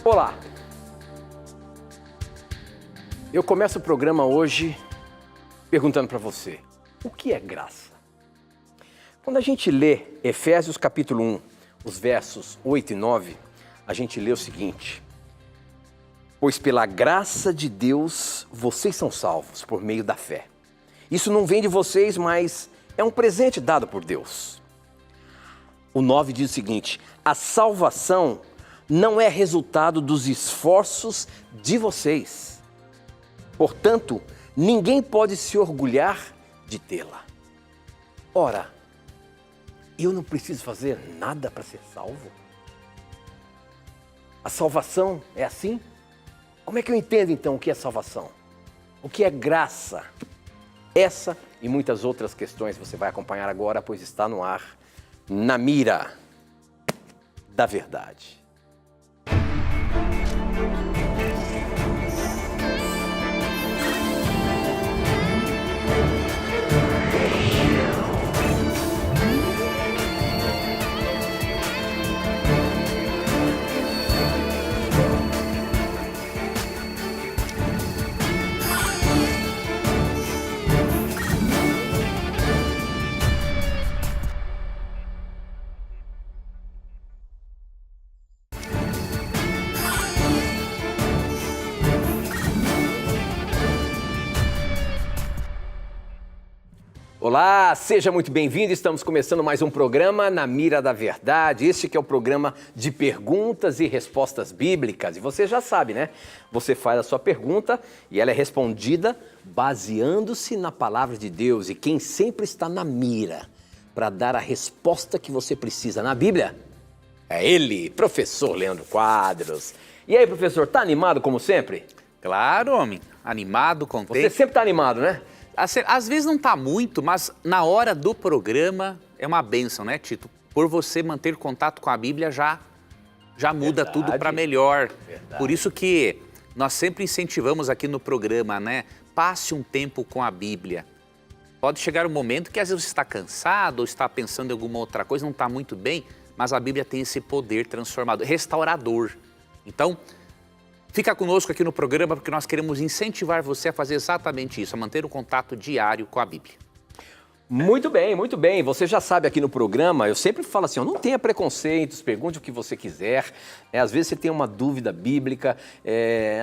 Olá! Eu começo o programa hoje perguntando para você, o que é graça? Quando a gente lê Efésios capítulo 1, os versos 8 e 9, a gente lê o seguinte: pois pela graça de Deus vocês são salvos por meio da fé. Isso não vem de vocês, mas é um presente dado por Deus. O 9 diz o seguinte: a salvação não é resultado dos esforços de vocês. Portanto, ninguém pode se orgulhar de tê-la. Ora, eu não preciso fazer nada para ser salvo? A salvação é assim? Como é que eu entendo então o que é salvação? O que é graça? Essa e muitas outras questões você vai acompanhar agora, pois está no ar, na mira da verdade. Olá, seja muito bem-vindo. Estamos começando mais um programa Na Mira da Verdade. Este que é o programa de perguntas e respostas bíblicas. E você já sabe, né? Você faz a sua pergunta e ela é respondida baseando-se na palavra de Deus. E quem sempre está na mira para dar a resposta que você precisa na Bíblia é ele, professor Leandro Quadros. E aí, professor, tá animado como sempre? Claro, homem. Animado, contente. Você sempre tá animado, né? Às vezes não tá muito, mas na hora do programa é uma bênção, né, Tito? Por você manter contato com a Bíblia já muda tudo para melhor. Verdade. Por isso que nós sempre incentivamos aqui no programa, né? Passe um tempo com a Bíblia. Pode chegar um momento que às vezes você está cansado ou está pensando em alguma outra coisa, não está muito bem, mas a Bíblia tem esse poder transformador, restaurador. Então, fica conosco aqui no programa porque nós queremos incentivar você a fazer exatamente isso, a manter um contato diário com a Bíblia. Muito bem, muito bem. Você já sabe aqui no programa, eu sempre falo assim, não tenha preconceitos, pergunte o que você quiser. Às vezes você tem uma dúvida bíblica,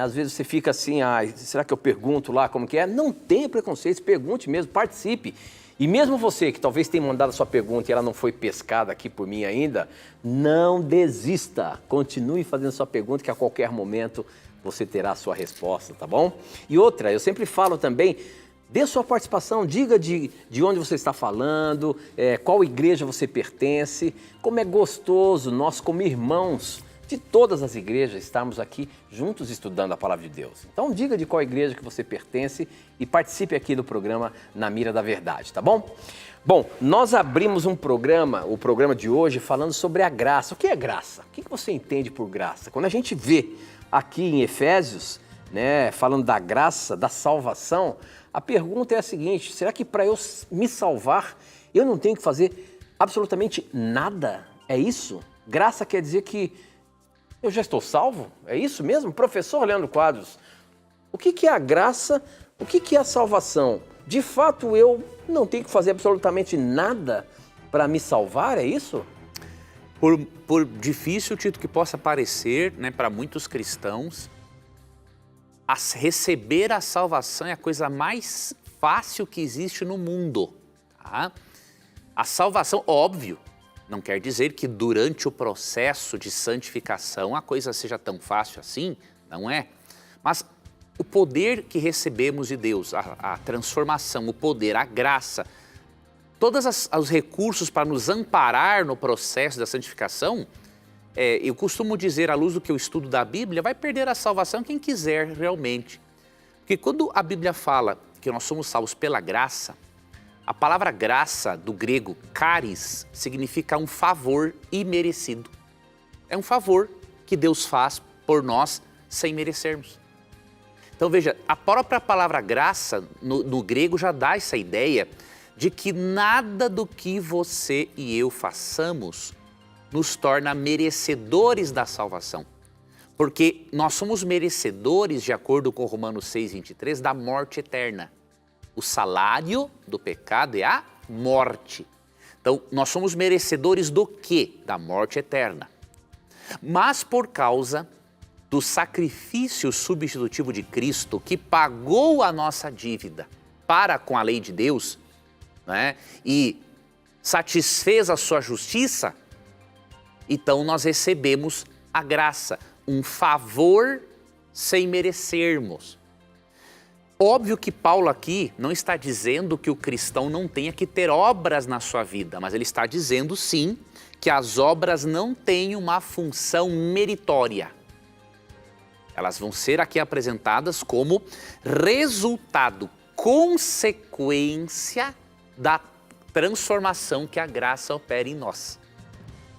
às vezes você fica assim, será que eu pergunto lá como que é? Não tenha preconceitos, pergunte mesmo, participe. E mesmo você que talvez tenha mandado a sua pergunta e ela não foi pescada aqui por mim ainda, não desista. Continue fazendo sua pergunta que a qualquer momento você terá a sua resposta, tá bom? E outra, eu sempre falo também, dê sua participação, diga de onde você está falando, qual igreja você pertence, como é gostoso nós como irmãos de todas as igrejas estarmos aqui juntos estudando a Palavra de Deus. Então diga de qual igreja que você pertence e participe aqui do programa Na Mira da Verdade, tá bom? Bom, nós abrimos o programa de hoje falando sobre a graça. O que é graça? O que você entende por graça? Quando a gente vê aqui em Efésios, né, falando da graça, da salvação, a pergunta é a seguinte: será que para eu me salvar, eu não tenho que fazer absolutamente nada? É isso? Graça quer dizer que eu já estou salvo? É isso mesmo? Professor Leandro Quadros, o que é a graça? O que é a salvação? De fato, eu não tenho que fazer absolutamente nada para me salvar, é isso? Por difícil, Tito, que possa parecer, né, para muitos cristãos, receber a salvação é a coisa mais fácil que existe no mundo. Tá? A salvação, óbvio, não quer dizer que durante o processo de santificação a coisa seja tão fácil assim, não é? Mas o poder que recebemos de Deus, a transformação, o poder, a graça, todos os recursos para nos amparar no processo da santificação, eu costumo dizer, à luz do que eu estudo da Bíblia, vai perder a salvação quem quiser realmente. Porque quando a Bíblia fala que nós somos salvos pela graça, a palavra graça, do grego charis, significa um favor imerecido. É um favor que Deus faz por nós sem merecermos. Então veja, a própria palavra graça no grego já dá essa ideia de que nada do que você e eu façamos nos torna merecedores da salvação. Porque nós somos merecedores, de acordo com Romanos 6:23, da morte eterna. O salário do pecado é a morte. Então, nós somos merecedores do quê? Da morte eterna. Mas por causa do sacrifício substitutivo de Cristo, que pagou a nossa dívida para com a lei de Deus, né, e satisfez a sua justiça, então nós recebemos a graça, um favor sem merecermos. Óbvio que Paulo aqui não está dizendo que o cristão não tenha que ter obras na sua vida, mas ele está dizendo sim que as obras não têm uma função meritória. Elas vão ser aqui apresentadas como resultado, consequência da transformação que a graça opera em nós.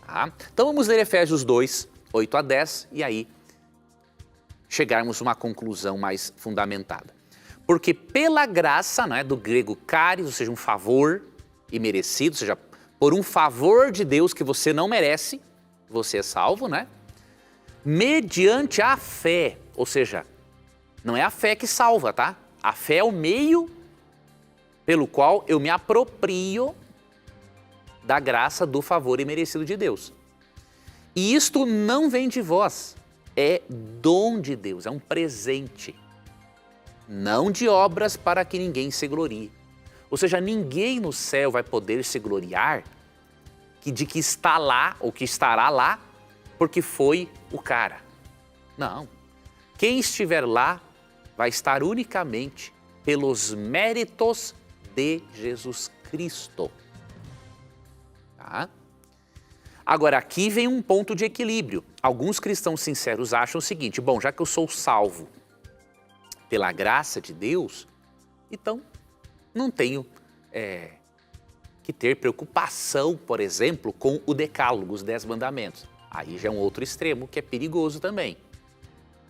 Tá? Então vamos ler Efésios 2, 8 a 10 e aí chegarmos a uma conclusão mais fundamentada. Porque pela graça, né, do grego charis, ou seja, um favor imerecido, ou seja, por um favor de Deus que você não merece, você é salvo, né? Mediante a fé, ou seja, não é a fé que salva, tá? A fé é o meio pelo qual eu me aproprio da graça, do favor imerecido de Deus. E isto não vem de vós, é dom de Deus, é um presente. Não de obras para que ninguém se glorie. Ou seja, ninguém no céu vai poder se gloriar de que está lá ou que estará lá porque foi o cara. Não. Quem estiver lá vai estar unicamente pelos méritos de Jesus Cristo. Tá? Agora, aqui vem um ponto de equilíbrio. Alguns cristãos sinceros acham o seguinte: bom, já que eu sou salvo pela graça de Deus, então não tenho que ter preocupação, por exemplo, com o decálogo, os 10 mandamentos. Aí já é um outro extremo que é perigoso também.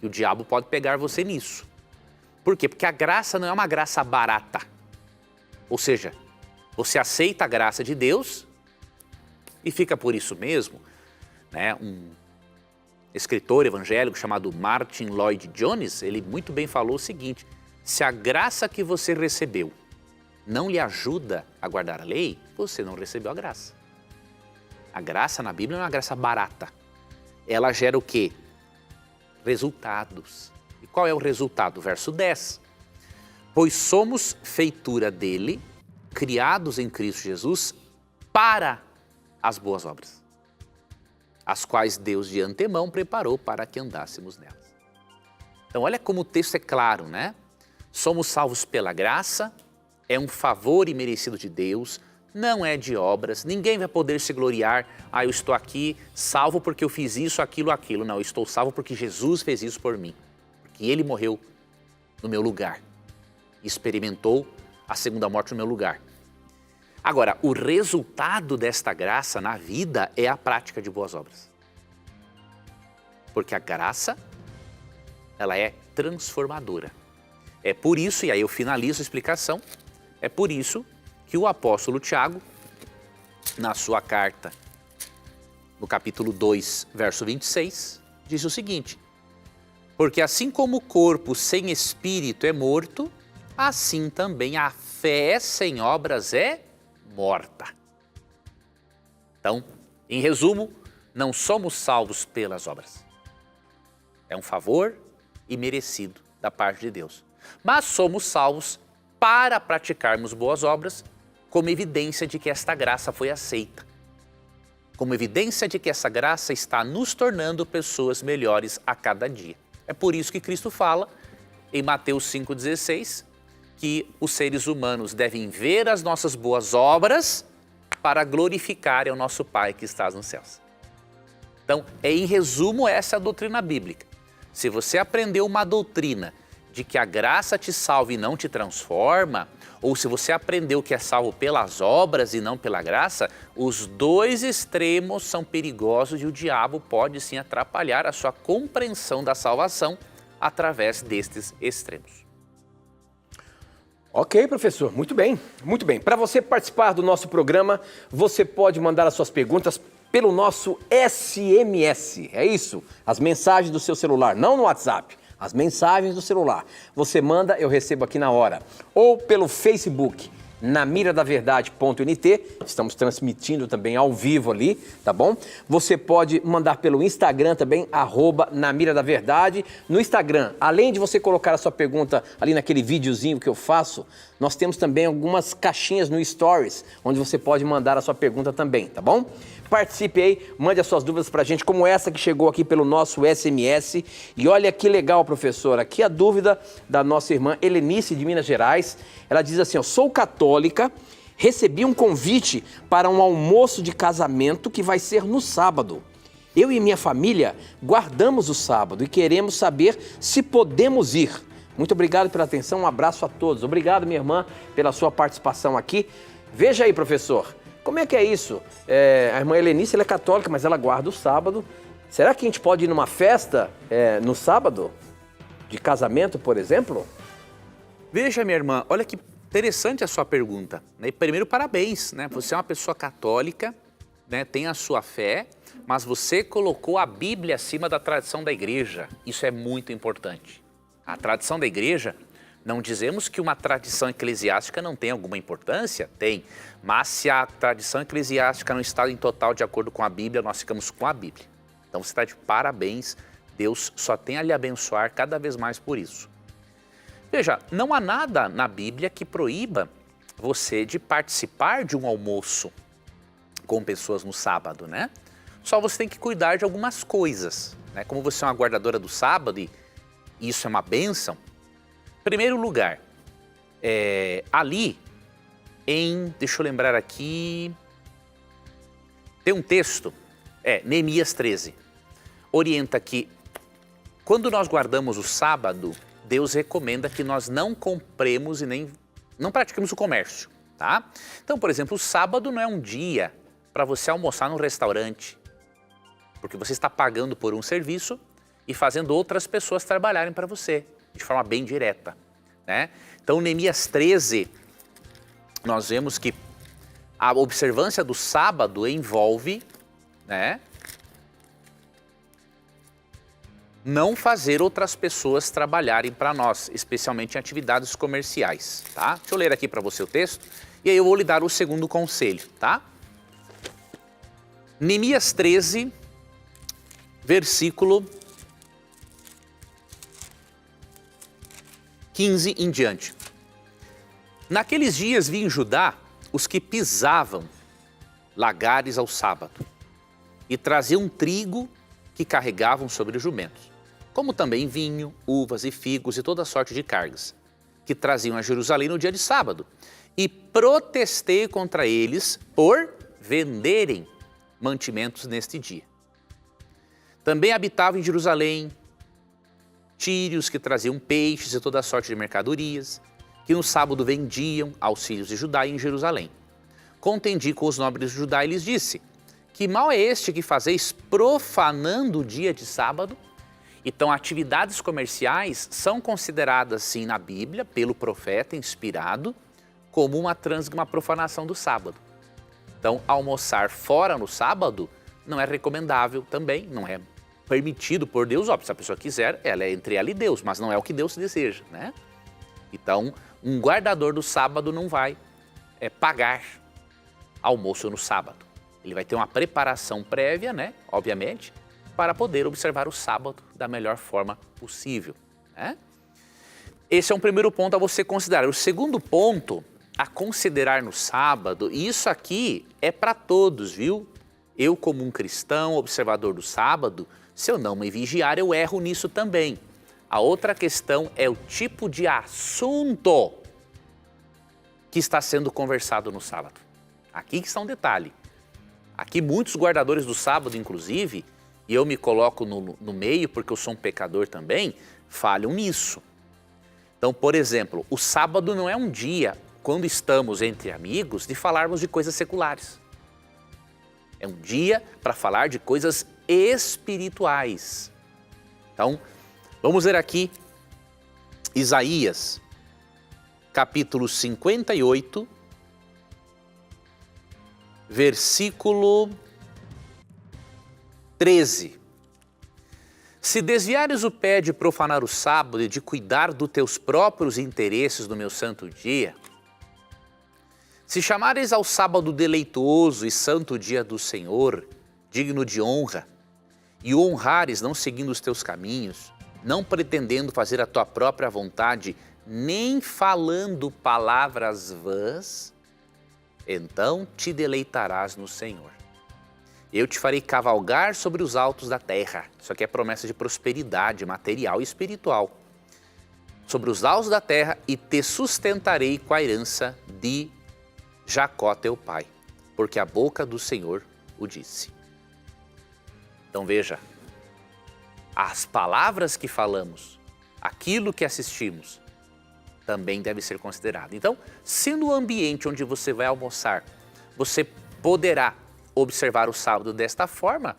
E o diabo pode pegar você nisso. Por quê? Porque a graça não é uma graça barata. Ou seja, você aceita a graça de Deus e fica por isso mesmo. Né? Um escritor evangélico chamado Martin Lloyd Jones, ele muito bem falou o seguinte: se a graça que você recebeu não lhe ajuda a guardar a lei, você não recebeu a graça. A graça na Bíblia não é uma graça barata. Ela gera o quê? Resultados. E qual é o resultado? Verso 10. Pois somos feitura dele, criados em Cristo Jesus, para as boas obras, as quais Deus de antemão preparou para que andássemos nelas. Então olha como o texto é claro, né? Somos salvos pela graça, é um favor imerecido de Deus, não é de obras, ninguém vai poder se gloriar: ah, eu estou aqui salvo porque eu fiz isso, aquilo, aquilo. Não, eu estou salvo porque Jesus fez isso por mim, porque Ele morreu no meu lugar, experimentou a segunda morte no meu lugar. Agora, o resultado desta graça na vida é a prática de boas obras. Porque a graça, ela é transformadora. É por isso, e aí eu finalizo a explicação, é por isso que o apóstolo Tiago, na sua carta, no capítulo 2, verso 26, diz o seguinte: porque assim como o corpo sem espírito é morto, assim também a fé sem obras é morta. Então, em resumo, não somos salvos pelas obras. É um favor imerecido da parte de Deus. Mas somos salvos para praticarmos boas obras, como evidência de que esta graça foi aceita. Como evidência de que essa graça está nos tornando pessoas melhores a cada dia. É por isso que Cristo fala, em Mateus 5,16, que os seres humanos devem ver as nossas boas obras para glorificarem o nosso Pai que está nos céus. Então, em resumo, essa é a doutrina bíblica. Se você aprendeu uma doutrina de que a graça te salva e não te transforma, ou se você aprendeu que é salvo pelas obras e não pela graça, os dois extremos são perigosos e o diabo pode sim atrapalhar a sua compreensão da salvação através destes extremos. Ok, professor, muito bem, muito bem. Para você participar do nosso programa, você pode mandar as suas perguntas pelo nosso SMS, é isso? As mensagens do seu celular, não no WhatsApp, as mensagens do celular. Você manda, eu recebo aqui na hora. Ou pelo Facebook, namiradaverdade.nt, estamos transmitindo também ao vivo ali, tá bom? Você pode mandar pelo Instagram também, @namiradaverdade. No Instagram, além de você colocar a sua pergunta ali naquele videozinho que eu faço, nós temos também algumas caixinhas no Stories, onde você pode mandar a sua pergunta também, tá bom? Participe aí, mande as suas dúvidas pra gente, como essa que chegou aqui pelo nosso SMS. E olha que legal, professor, aqui a dúvida da nossa irmã Helenice de Minas Gerais. Ela diz assim, ó, sou católica, recebi um convite para um almoço de casamento que vai ser no sábado. Eu e minha família guardamos o sábado e queremos saber se podemos ir. Muito obrigado pela atenção, um abraço a todos. Obrigado, minha irmã, pela sua participação aqui. Veja aí, professor. Como é que é isso? A irmã Helenice, ela é católica, mas ela guarda o sábado. Será que a gente pode ir numa festa no sábado? De casamento, por exemplo? Veja, minha irmã, olha que interessante a sua pergunta. Né? Primeiro, parabéns, né? Você é uma pessoa católica, né? Tem a sua fé, mas você colocou a Bíblia acima da tradição da igreja. Isso é muito importante. A tradição da igreja, não dizemos que uma tradição eclesiástica não tem alguma importância, tem. Mas se a tradição eclesiástica não está em total de acordo com a Bíblia, nós ficamos com a Bíblia. Então você está de parabéns, Deus só tem a lhe abençoar cada vez mais por isso. Veja, não há nada na Bíblia que proíba você de participar de um almoço com pessoas no sábado, né? Só você tem que cuidar de algumas coisas, né? Como você é uma guardadora do sábado e isso é uma bênção. Em primeiro lugar, ali deixa eu lembrar aqui, tem um texto, Neemias 13, orienta que quando nós guardamos o sábado, Deus recomenda que nós não compremos e nem não pratiquemos o comércio, tá? Então, por exemplo, o sábado não é um dia para você almoçar num restaurante, porque você está pagando por um serviço e fazendo outras pessoas trabalharem para você, de forma bem direta, né? Então, Neemias 13, nós vemos que a observância do sábado envolve, né, não fazer outras pessoas trabalharem para nós, especialmente em atividades comerciais, tá? Deixa eu ler aqui para você o texto e aí eu vou lhe dar o segundo conselho, tá? Neemias 13, versículo 15 em diante. Naqueles dias vi em Judá os que pisavam lagares ao sábado e traziam trigo que carregavam sobre os jumentos, como também vinho, uvas e figos e toda sorte de cargas, que traziam a Jerusalém no dia de sábado. E protestei contra eles por venderem mantimentos neste dia. Também habitavam em Jerusalém tírios que traziam peixes e toda sorte de mercadorias, que no sábado vendiam aos filhos de Judá em Jerusalém. Contendi com os nobres de Judá e lhes disse, que mal é este que fazeis profanando o dia de sábado? Então, atividades comerciais são consideradas, sim, na Bíblia, pelo profeta inspirado, como uma profanação do sábado. Então, almoçar fora no sábado não é recomendável também, não é permitido por Deus. Óbvio, se a pessoa quiser, ela é entre ela e Deus, mas não é o que Deus deseja, né? Então, um guardador do sábado não vai pagar almoço no sábado. Ele vai ter uma preparação prévia, né, obviamente, para poder observar o sábado da melhor forma possível, né? Esse é um primeiro ponto a você considerar. O segundo ponto a considerar no sábado, e isso aqui é para todos, viu? Eu, como um cristão, observador do sábado, se eu não me vigiar, eu erro nisso também. A outra questão é o tipo de assunto que está sendo conversado no sábado. Aqui que está um detalhe. Aqui muitos guardadores do sábado, inclusive, e eu me coloco no meio porque eu sou um pecador também, falham nisso. Então, por exemplo, o sábado não é um dia, quando estamos entre amigos, de falarmos de coisas seculares. É um dia para falar de coisas espirituais. Então, vamos ver aqui Isaías, capítulo 58, versículo 13. Se desviares o pé de profanar o sábado e de cuidar dos teus próprios interesses no meu santo dia, se chamares ao sábado deleitoso e santo dia do Senhor, digno de honra, e o honrares não seguindo os teus caminhos, não pretendendo fazer a tua própria vontade, nem falando palavras vãs, então te deleitarás no Senhor. Eu te farei cavalgar sobre os altos da terra. Isso aqui é promessa de prosperidade material e espiritual. Sobre os altos da terra e te sustentarei com a herança de Jacó teu pai, porque a boca do Senhor o disse. Então veja, as palavras que falamos, aquilo que assistimos, também deve ser considerado. Então, se no ambiente onde você vai almoçar, você poderá observar o sábado desta forma,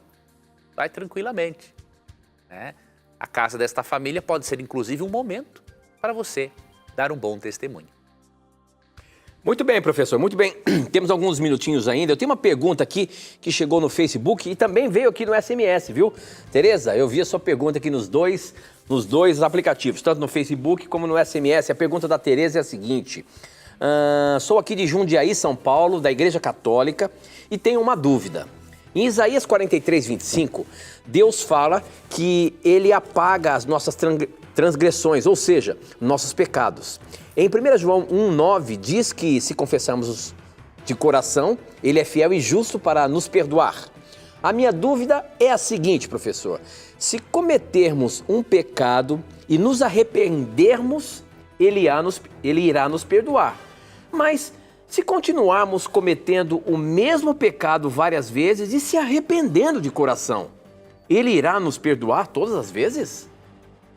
vai tranquilamente, né? A casa desta família pode ser inclusive um momento para você dar um bom testemunho. Muito bem, professor, muito bem. Temos alguns minutinhos ainda. Eu tenho uma pergunta aqui que chegou no Facebook e também veio aqui no SMS, viu? Tereza, eu vi a sua pergunta aqui nos dois aplicativos, tanto no Facebook como no SMS. A pergunta da Tereza é a seguinte: sou aqui de Jundiaí, São Paulo, da Igreja Católica, e tenho uma dúvida. Em Isaías 43, 25, Deus fala que Ele apaga as nossas transgressões, ou seja, nossos pecados. Em 1 João 1,9 diz que se confessarmos de coração, Ele é fiel e justo para nos perdoar. A minha dúvida é a seguinte, professor: se cometermos um pecado e nos arrependermos, Ele irá nos perdoar. Mas se continuarmos cometendo o mesmo pecado várias vezes e se arrependendo de coração, Ele irá nos perdoar todas as vezes?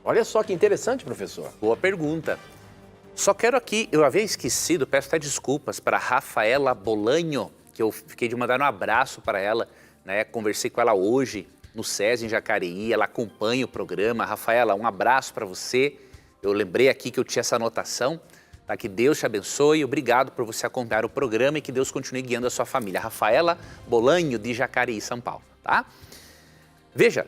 Olha só que interessante, professor. Boa pergunta. Só quero aqui, eu havia esquecido, peço até desculpas para Rafaela Bolanho, que eu fiquei de mandar um abraço para ela, né? Conversei com ela hoje no SESI em Jacareí, ela acompanha o programa. Rafaela, um abraço para você. Eu lembrei aqui que eu tinha essa anotação, tá? Que Deus te abençoe, obrigado por você acompanhar o programa e que Deus continue guiando a sua família. Rafaela Bolanho, de Jacareí, São Paulo, tá? Veja,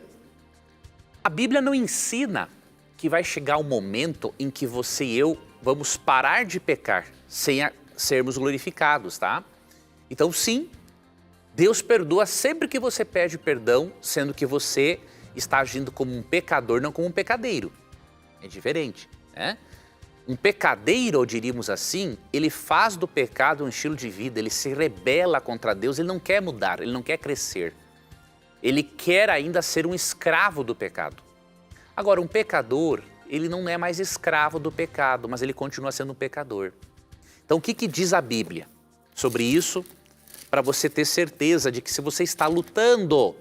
a Bíblia não ensina que vai chegar um momento em que você e eu vamos parar de pecar sem sermos glorificados, tá? Então, sim, Deus perdoa sempre que você pede perdão, sendo que você está agindo como um pecador, não como um pecadeiro. É diferente, né? Um pecadeiro, diríamos assim, ele faz do pecado um estilo de vida, ele se rebela contra Deus, ele não quer mudar, ele não quer crescer. Ele quer ainda ser um escravo do pecado. Agora, um pecador, ele não é mais escravo do pecado, mas ele continua sendo um pecador. Então, o que diz a Bíblia sobre isso? Para você ter certeza de que se você está lutando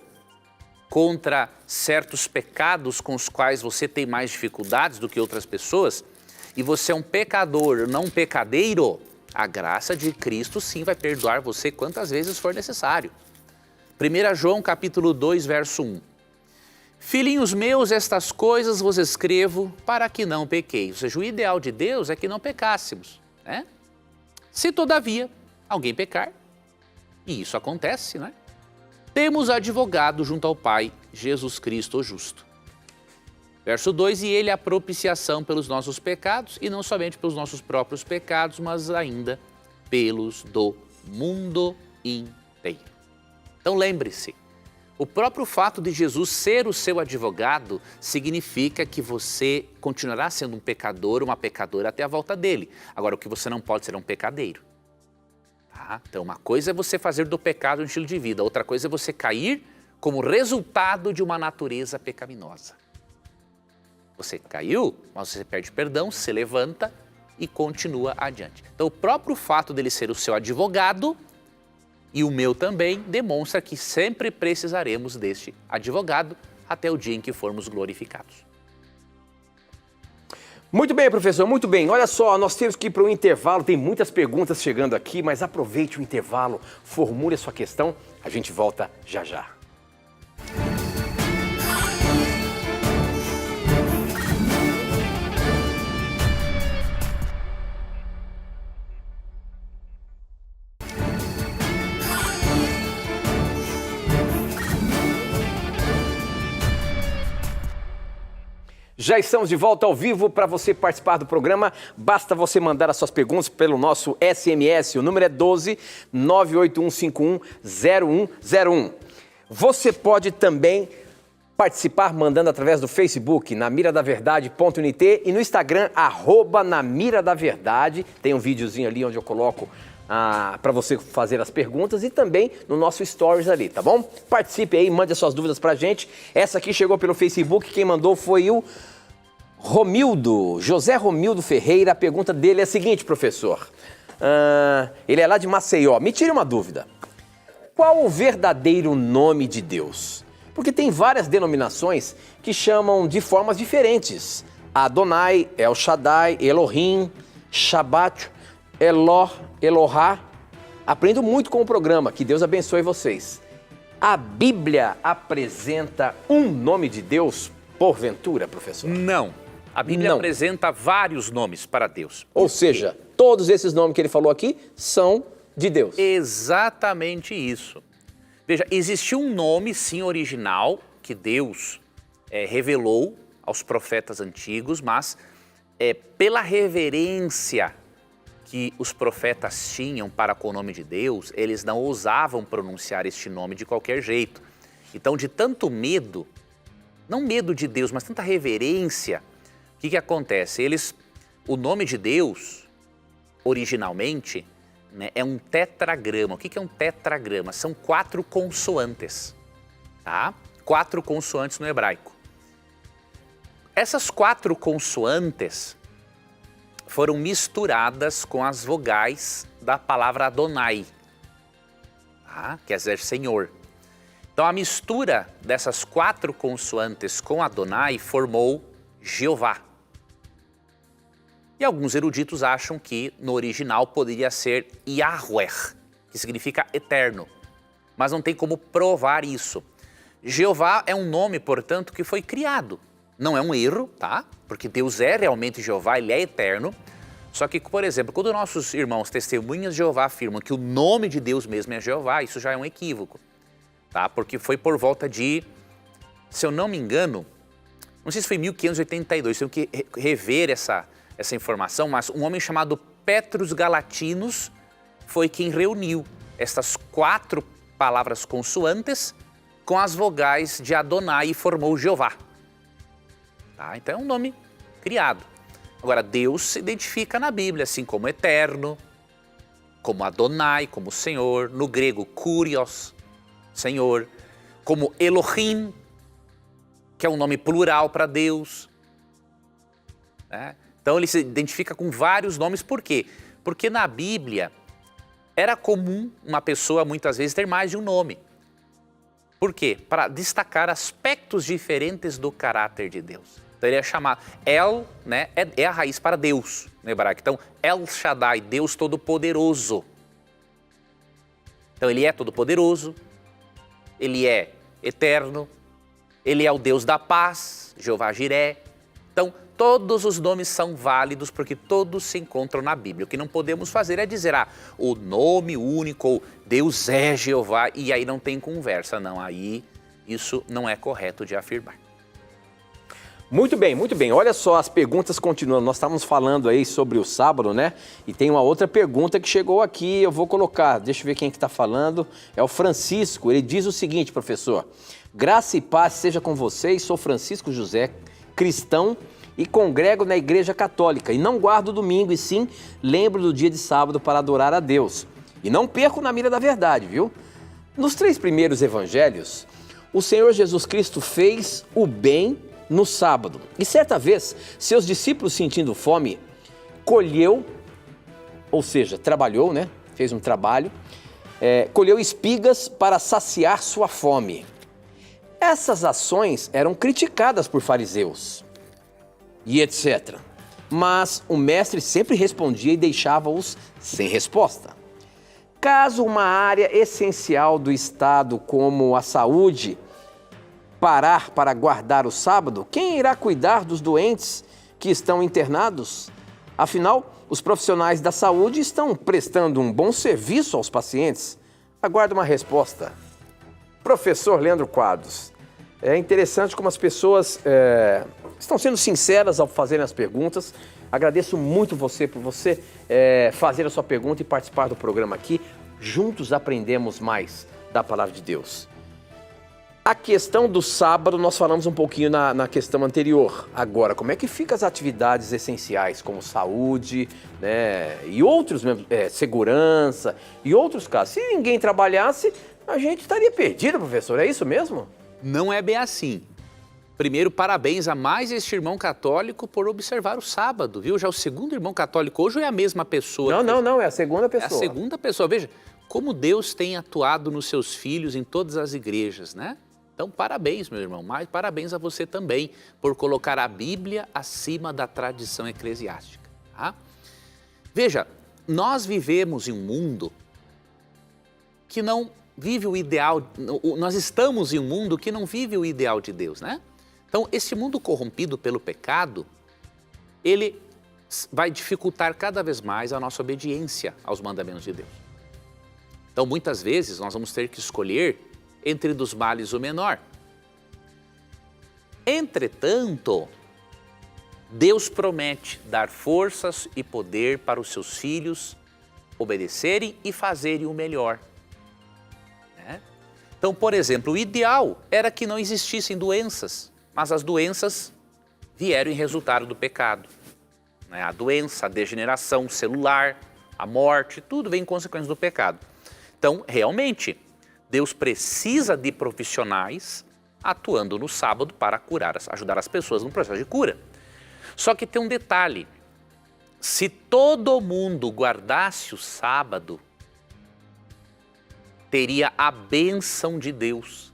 contra certos pecados com os quais você tem mais dificuldades do que outras pessoas, e você é um pecador, não um pecadeiro, a graça de Cristo sim vai perdoar você quantas vezes for necessário. 1 João capítulo 2, verso 1. Filhinhos meus, estas coisas vos escrevo para que não pequeis. Ou seja, o ideal de Deus é que não pecássemos, né? Se todavia alguém pecar, e isso acontece, né? Temos advogado junto ao Pai, Jesus Cristo o justo. Verso 2, e Ele é a propiciação pelos nossos pecados, e não somente pelos nossos próprios pecados, mas ainda pelos do mundo inteiro. Então lembre-se, o próprio fato de Jesus ser o seu advogado significa que você continuará sendo um pecador, uma pecadora até a volta dele. Agora, o que você não pode ser é um pecadeiro. Tá? Então, uma coisa é você fazer do pecado um estilo de vida, outra coisa é você cair como resultado de uma natureza pecaminosa. Você caiu, mas você pede perdão, se levanta e continua adiante. Então, o próprio fato dele ser o seu advogado e o meu também demonstra que sempre precisaremos deste advogado até o dia em que formos glorificados. Muito bem, professor, muito bem. Olha só, nós temos que ir para um intervalo, tem muitas perguntas chegando aqui, mas aproveite o intervalo, formule a sua questão, a gente volta já já. Já estamos de volta ao vivo. Para você participar do programa, basta você mandar as suas perguntas pelo nosso SMS. O número é 12 98151 0101. Você pode também participar mandando através do Facebook, namiradaverdade.nt, e no Instagram, @namiradaverdade. Tem um videozinho ali onde eu coloco para você fazer as perguntas, e também no nosso Stories ali, tá bom? Participe aí, mande as suas dúvidas pra gente. Essa aqui chegou pelo Facebook, quem mandou foi o Romildo, José Romildo Ferreira. A pergunta dele é a seguinte, professor. Ele é lá de Maceió. Me tire uma dúvida. Qual o verdadeiro nome de Deus? Porque tem várias denominações que chamam de formas diferentes. Adonai, El Shaddai, Elohim, Shabbat, Elor, Elohá. Aprendo muito com o programa, que Deus abençoe vocês. A Bíblia apresenta um nome de Deus, porventura, professor? Não. A Bíblia apresenta vários nomes para Deus. Ou seja, todos esses nomes que ele falou aqui são de Deus. Exatamente isso. Veja, existiu um nome, sim, original, que Deus revelou aos profetas antigos, mas pela reverência que os profetas tinham para com o nome de Deus, eles não ousavam pronunciar este nome de qualquer jeito. Então, de tanto medo, não medo de Deus, mas tanta reverência, o que acontece? O nome de Deus, originalmente, né, é um tetragrama. O que é um tetragrama? São 4 consoantes, tá? 4 consoantes no hebraico. Essas 4 consoantes foram misturadas com as vogais da palavra Adonai, tá? Quer dizer Senhor. Então a mistura dessas 4 consoantes com Adonai formou Jeová. E alguns eruditos acham que no original poderia ser Yahweh, que significa eterno, mas não tem como provar isso. Jeová é um nome, portanto, que foi criado. Não é um erro, tá? Porque Deus é realmente Jeová, ele é eterno. Só que, por exemplo, quando nossos irmãos testemunhas de Jeová afirmam que o nome de Deus mesmo é Jeová, isso já é um equívoco, tá? Porque foi por volta de, se eu não me engano, não sei se foi 1582, tenho que rever essa informação, mas um homem chamado Petrus Galatinos foi quem reuniu estas 4 palavras consoantes com as vogais de Adonai e formou Jeová. Tá? Então é um nome criado. Agora, Deus se identifica na Bíblia assim como eterno, como Adonai, como Senhor, no grego Kurios, Senhor, como Elohim, que é um nome plural para Deus, né? Então ele se identifica com vários nomes, por quê? Porque na Bíblia era comum uma pessoa muitas vezes ter mais de um nome. Por quê? Para destacar aspectos diferentes do caráter de Deus. Então ele é chamado El, né, é a raiz para Deus no hebraico. Então El Shaddai, Deus Todo-Poderoso. Então ele é todo-poderoso, ele é eterno, ele é o Deus da paz, Jeová Jiré. Então todos os nomes são válidos porque todos se encontram na Bíblia. O que não podemos fazer é dizer, o nome único, ou Deus é Jeová, e aí não tem conversa. Não, aí isso não é correto de afirmar. Muito bem, muito bem. Olha só, as perguntas continuando. Nós estávamos falando aí sobre o sábado, né? E tem uma outra pergunta que chegou aqui, eu vou colocar. Deixa eu ver quem que está falando. É o Francisco. Ele diz o seguinte, professor. Graça e paz seja com vocês. Sou Francisco José, cristão, e congrego na Igreja Católica. E não guardo o domingo, e sim lembro do dia de sábado para adorar a Deus. E não perco na mira da verdade, viu? Nos 3 primeiros evangelhos, o Senhor Jesus Cristo fez o bem no sábado. E certa vez, seus discípulos, sentindo fome, colheu, ou seja, trabalhou, né? Fez um trabalho, colheu espigas para saciar sua fome. Essas ações eram criticadas por fariseus e etc. Mas o mestre sempre respondia e deixava-os sem resposta. Caso uma área essencial do Estado, como a saúde, parar para guardar o sábado, quem irá cuidar dos doentes que estão internados? Afinal, os profissionais da saúde estão prestando um bom serviço aos pacientes. Aguardo uma resposta. Professor Leandro Quadros, é interessante como as pessoas estão sendo sinceras ao fazerem as perguntas. Agradeço muito você por você fazer a sua pergunta e participar do programa aqui. Juntos aprendemos mais da palavra de Deus. A questão do sábado, nós falamos um pouquinho na questão anterior. Agora, como é que ficam as atividades essenciais, como saúde, né, e outros mesmo, segurança e outros casos? Se ninguém trabalhasse, a gente estaria perdido, professor, é isso mesmo? Não é bem assim. Primeiro, parabéns a mais este irmão católico por observar o sábado, viu? Já o segundo irmão católico hoje é a mesma pessoa. Não, é a segunda pessoa. É a segunda pessoa. Veja, como Deus tem atuado nos seus filhos em todas as igrejas, né? Então, parabéns, meu irmão, mas parabéns a você também por colocar a Bíblia acima da tradição eclesiástica. Tá? Veja, nós vivemos em um mundo que não vive o ideal, nós estamos em um mundo que não vive o ideal de Deus, né? Então, esse mundo corrompido pelo pecado, ele vai dificultar cada vez mais a nossa obediência aos mandamentos de Deus. Então, muitas vezes, nós vamos ter que escolher entre dos males o menor. Entretanto, Deus promete dar forças e poder para os seus filhos obedecerem e fazerem o melhor. Né? Então, por exemplo, o ideal era que não existissem doenças, mas as doenças vieram em resultado do pecado. Né? A doença, a degeneração celular, a morte, tudo vem em consequência do pecado. Então, realmente, Deus precisa de profissionais atuando no sábado para curar, ajudar as pessoas no processo de cura. Só que tem um detalhe, se todo mundo guardasse o sábado, teria a bênção de Deus.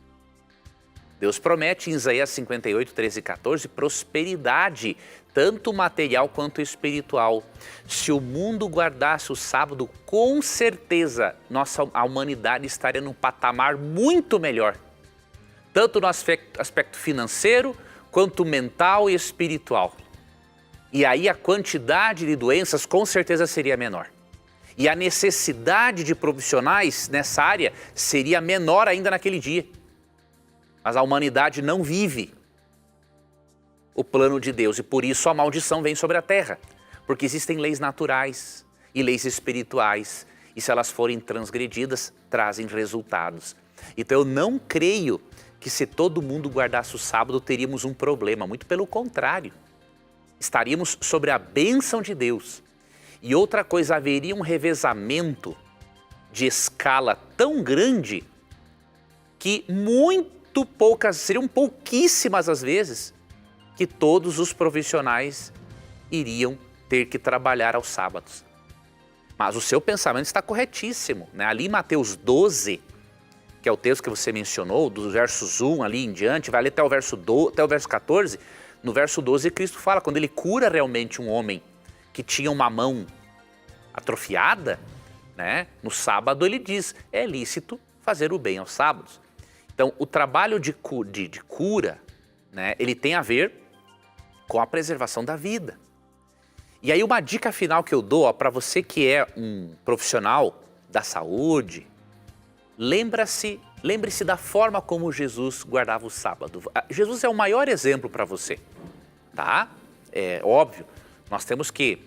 Deus promete em Isaías 58, 13 e 14, prosperidade, tanto material quanto espiritual. Se o mundo guardasse o sábado, com certeza a humanidade estaria num patamar muito melhor. Tanto no aspecto financeiro, quanto mental e espiritual. E aí a quantidade de doenças com certeza seria menor. E a necessidade de profissionais nessa área seria menor ainda naquele dia. Mas a humanidade não vive o plano de Deus e por isso a maldição vem sobre a terra. Porque existem leis naturais e leis espirituais e se elas forem transgredidas, trazem resultados. Então eu não creio que se todo mundo guardasse o sábado teríamos um problema, muito pelo contrário. Estaríamos sobre a bênção de Deus. E outra coisa, haveria um revezamento de escala tão grande que seriam pouquíssimas as vezes que todos os profissionais iriam ter que trabalhar aos sábados. Mas o seu pensamento está corretíssimo, né? Ali em Mateus 12, que é o texto que você mencionou, dos versos 1 ali em diante, vai ler até o verso 14, no verso 12 Cristo fala, quando ele cura realmente um homem que tinha uma mão atrofiada, né? No sábado ele diz, é lícito fazer o bem aos sábados. Então, o trabalho de cura, né, ele tem a ver com a preservação da vida. E aí uma dica final que eu dou para você que é um profissional da saúde, lembre-se da forma como Jesus guardava o sábado. Jesus é o maior exemplo para você, tá? É óbvio, nós temos que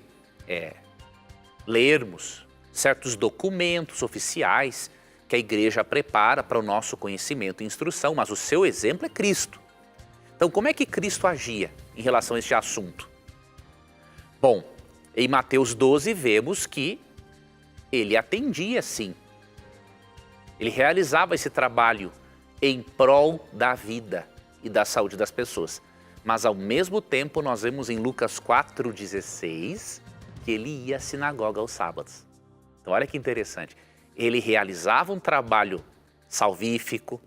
lermos certos documentos oficiais que a igreja prepara para o nosso conhecimento e instrução, mas o seu exemplo é Cristo. Então, como é que Cristo agia em relação a este assunto? Bom, em Mateus 12 vemos que ele atendia sim. Ele realizava esse trabalho em prol da vida e da saúde das pessoas. Mas ao mesmo tempo nós vemos em Lucas 4,16 que ele ia à sinagoga aos sábados. Então olha que interessante. Ele realizava um trabalho salvífico,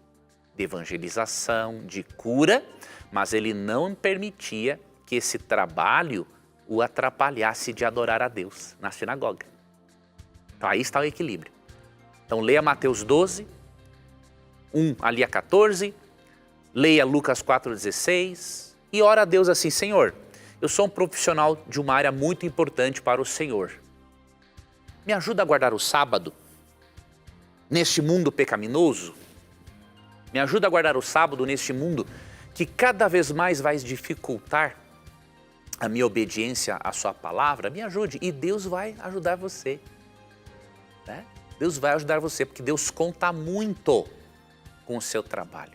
de evangelização, de cura, mas ele não permitia que esse trabalho o atrapalhasse de adorar a Deus na sinagoga. Então aí está o equilíbrio. Então leia Mateus 12, 1 ali a 14, leia Lucas 4,16 e ora a Deus assim, Senhor, eu sou um profissional de uma área muito importante para o Senhor. Me ajuda a guardar o sábado neste mundo pecaminoso? Me ajuda a guardar o sábado neste mundo que cada vez mais vai dificultar a minha obediência à sua palavra, me ajude. E Deus vai ajudar você. Né? Deus vai ajudar você, porque Deus conta muito com o seu trabalho.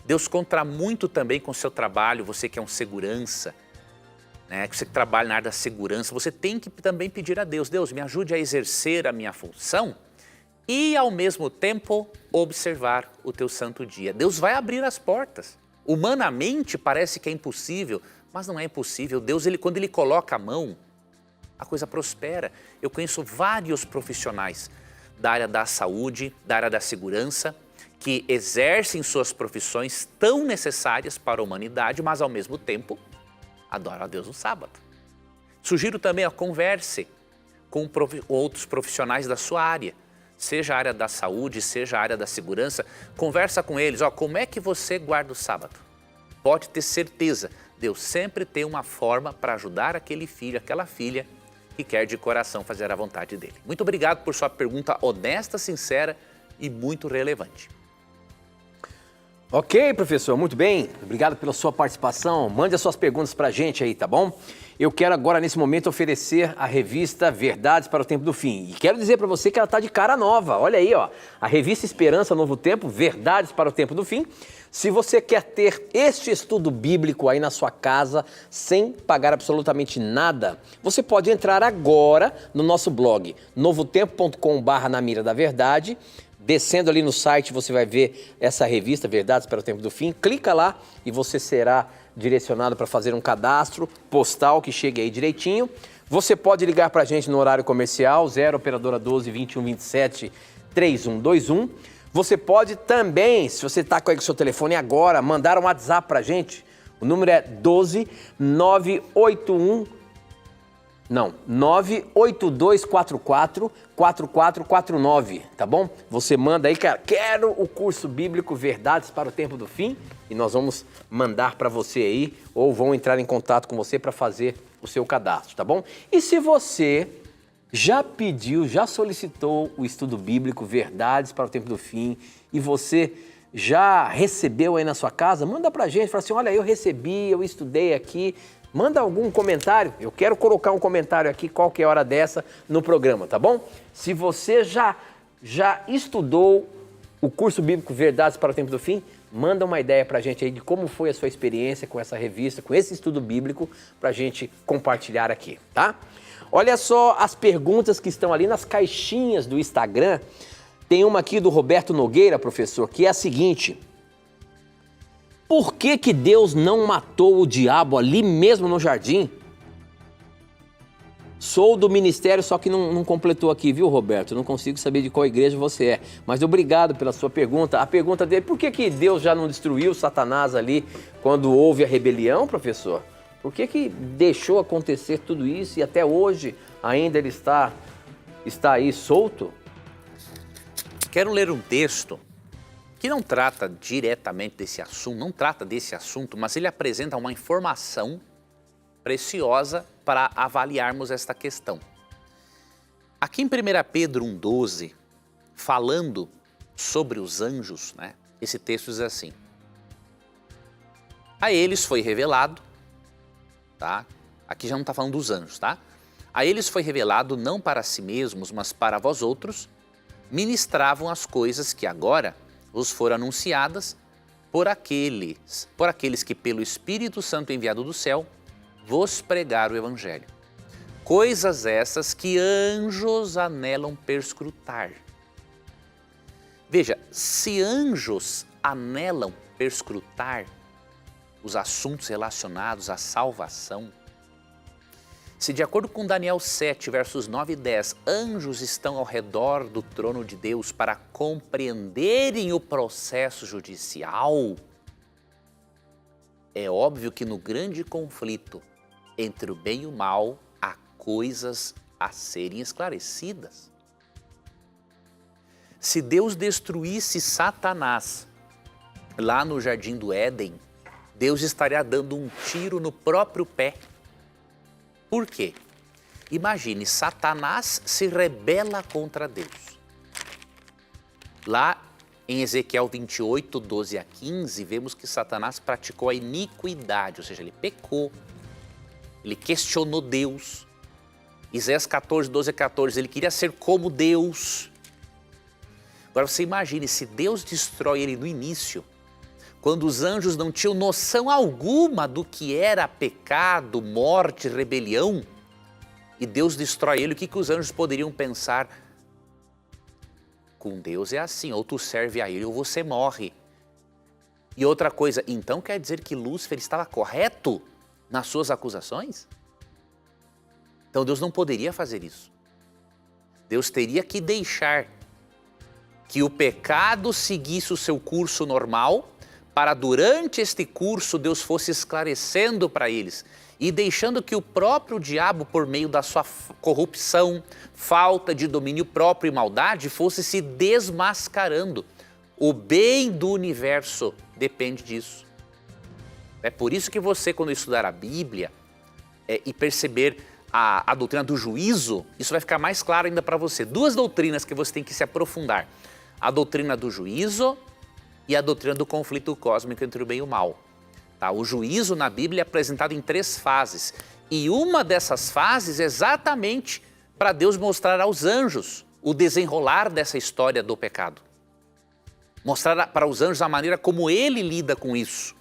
Deus conta muito também com o seu trabalho, você que é um segurança, né? Você que trabalha na área da segurança, você tem que também pedir a Deus, Deus, me ajude a exercer a minha função e ao mesmo tempo observar o teu santo dia. Deus vai abrir as portas. Humanamente parece que é impossível, mas não é impossível. Deus, quando Ele coloca a mão, a coisa prospera. Eu conheço vários profissionais da área da saúde, da área da segurança, que exercem suas profissões tão necessárias para a humanidade, mas ao mesmo tempo adoram a Deus no sábado. Sugiro também a converse com outros profissionais da sua área, seja a área da saúde, seja a área da segurança, conversa com eles, como é que você guarda o sábado? Pode ter certeza, Deus sempre tem uma forma para ajudar aquele filho, aquela filha que quer de coração fazer a vontade dele. Muito obrigado por sua pergunta honesta, sincera e muito relevante. Ok, professor, muito bem. Obrigado pela sua participação. Mande as suas perguntas para a gente aí, tá bom? Eu quero agora, nesse momento, oferecer a revista Verdades para o Tempo do Fim. E quero dizer para você que ela está de cara nova. Olha aí, ó, a revista Esperança Novo Tempo, Verdades para o Tempo do Fim. Se você quer ter este estudo bíblico aí na sua casa, sem pagar absolutamente nada, você pode entrar agora no nosso blog, novotempo.com/na mira da verdade. Descendo ali no site, você vai ver essa revista, Verdades para o Tempo do Fim. Clica lá e você será direcionado para fazer um cadastro postal que chegue aí direitinho. Você pode ligar para a gente no horário comercial, 0 operadora 12 21 27 3121. Você pode também, se você está com o seu telefone agora, mandar um WhatsApp para a gente. O número é 98244-4449, tá bom? Você manda aí, cara, quero o curso bíblico Verdades para o Tempo do Fim, e nós vamos mandar para você aí, ou vão entrar em contato com você para fazer o seu cadastro, tá bom? E se você já pediu, já solicitou o estudo bíblico Verdades para o Tempo do Fim, e você já recebeu aí na sua casa, manda pra gente, fala assim, olha, eu recebi, eu estudei aqui. Manda algum comentário, eu quero colocar um comentário aqui qualquer hora dessa no programa, tá bom? Se você já estudou o curso bíblico Verdades para o Tempo do Fim, manda uma ideia pra gente aí de como foi a sua experiência com essa revista, com esse estudo bíblico, pra gente compartilhar aqui, tá? Olha só as perguntas que estão ali nas caixinhas do Instagram. Tem uma aqui do Roberto Nogueira, professor, que é a seguinte: por que que Deus não matou o diabo ali mesmo no jardim? Sou do ministério, só que não completou aqui, viu, Roberto? Não consigo saber de qual igreja você é. Mas obrigado pela sua pergunta. A pergunta dele, por que que Deus já não destruiu Satanás ali quando houve a rebelião, professor? Por que que deixou acontecer tudo isso e até hoje ainda ele está aí solto? Quero ler um texto que não trata diretamente desse assunto, não trata desse assunto, mas ele apresenta uma informação preciosa para avaliarmos esta questão. Aqui em 1 Pedro 1,12, falando sobre os anjos, né, esse texto diz assim: a eles foi revelado, tá? Aqui já não está falando dos anjos, tá? A eles foi revelado não para si mesmos, mas para vós outros, ministravam as coisas que agora vos foram anunciadas por aqueles que pelo Espírito Santo enviado do céu vos pregaram o Evangelho. Coisas essas que anjos anelam perscrutar. Veja, se anjos anelam perscrutar os assuntos relacionados à salvação, se de acordo com Daniel 7, versos 9 e 10, anjos estão ao redor do trono de Deus para compreenderem o processo judicial, é óbvio que no grande conflito entre o bem e o mal há coisas a serem esclarecidas. Se Deus destruísse Satanás lá no Jardim do Éden, Deus estaria dando um tiro no próprio pé. Por quê? Imagine, Satanás se rebela contra Deus. Lá em Ezequiel 28, 12 a 15, vemos que Satanás praticou a iniquidade, ou seja, ele pecou. ele questionou Deus. Isaías 14, 12 a 14, ele queria ser como Deus. Agora você imagine, se Deus destrói ele no início, quando os anjos não tinham noção alguma do que era pecado, morte, rebelião, e Deus destrói ele, o que os anjos poderiam pensar? Com Deus é assim, ou tu serve a ele ou você morre. E outra coisa, então quer dizer que Lúcifer estava correto nas suas acusações? Então Deus não poderia fazer isso. Deus teria que deixar que o pecado seguisse o seu curso normal, para durante este curso Deus fosse esclarecendo para eles e deixando que o próprio diabo, por meio da sua corrupção, falta de domínio próprio e maldade, fosse se desmascarando. O bem do universo depende disso. É por isso que você, quando estudar a Bíblia e perceber a doutrina do juízo, isso vai ficar mais claro ainda para você. Duas doutrinas que você tem que se aprofundar. A doutrina do juízo e a doutrina do conflito cósmico entre o bem e o mal. Tá? O juízo na Bíblia é apresentado em 3 fases. E uma dessas fases é exatamente para Deus mostrar aos anjos o desenrolar dessa história do pecado. Mostrar para os anjos a maneira como ele lida com isso,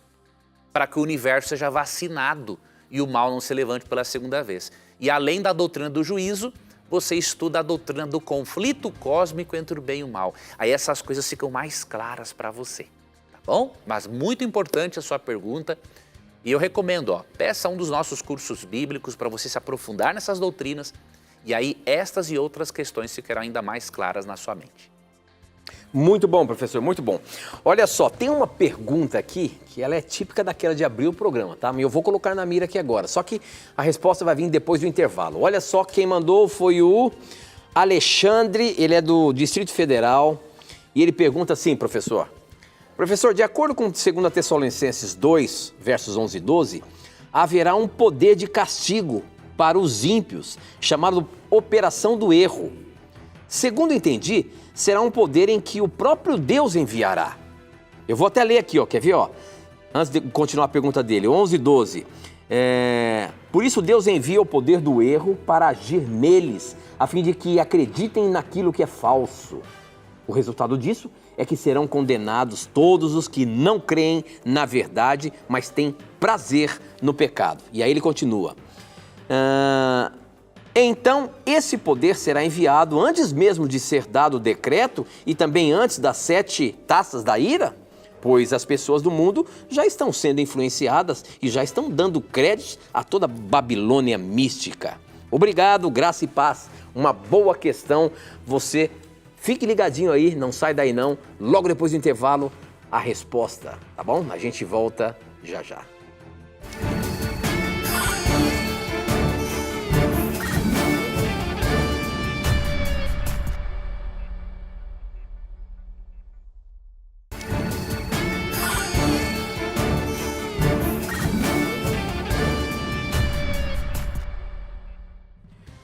para que o universo seja vacinado e o mal não se levante pela segunda vez. E além da doutrina do juízo, você estuda a doutrina do conflito cósmico entre o bem e o mal. Aí essas coisas ficam mais claras para você, tá bom? Mas muito importante a sua pergunta. E eu recomendo, peça um dos nossos cursos bíblicos para você se aprofundar nessas doutrinas. E aí estas e outras questões ficarão ainda mais claras na sua mente. Muito bom, professor, muito bom. Olha só, tem uma pergunta aqui que ela é típica daquela de abrir o programa, tá? Eu vou colocar na mira aqui agora, só que a resposta vai vir depois do intervalo. Olha só, quem mandou foi o Alexandre, ele é do Distrito Federal, e ele pergunta assim, professor. Professor, de acordo com 2 Tessalonicenses 2, versos 11 e 12, haverá um poder de castigo para os ímpios, chamado Operação do Erro. Segundo entendi, será um poder em que o próprio Deus enviará. Eu vou até ler aqui, quer ver? Antes de continuar a pergunta dele, 11 e 12. Por isso Deus envia o poder do erro para agir neles, a fim de que acreditem naquilo que é falso. O resultado disso é que serão condenados todos os que não creem na verdade, mas têm prazer no pecado. E aí ele continua. Então, esse poder será enviado antes mesmo de ser dado o decreto e também antes das 7 taças da ira? Pois as pessoas do mundo já estão sendo influenciadas e já estão dando crédito a toda a Babilônia mística. Obrigado, graça e paz. Uma boa questão. Você fique ligadinho aí, não sai daí não. Logo depois do intervalo, a resposta, tá bom? A gente volta já já.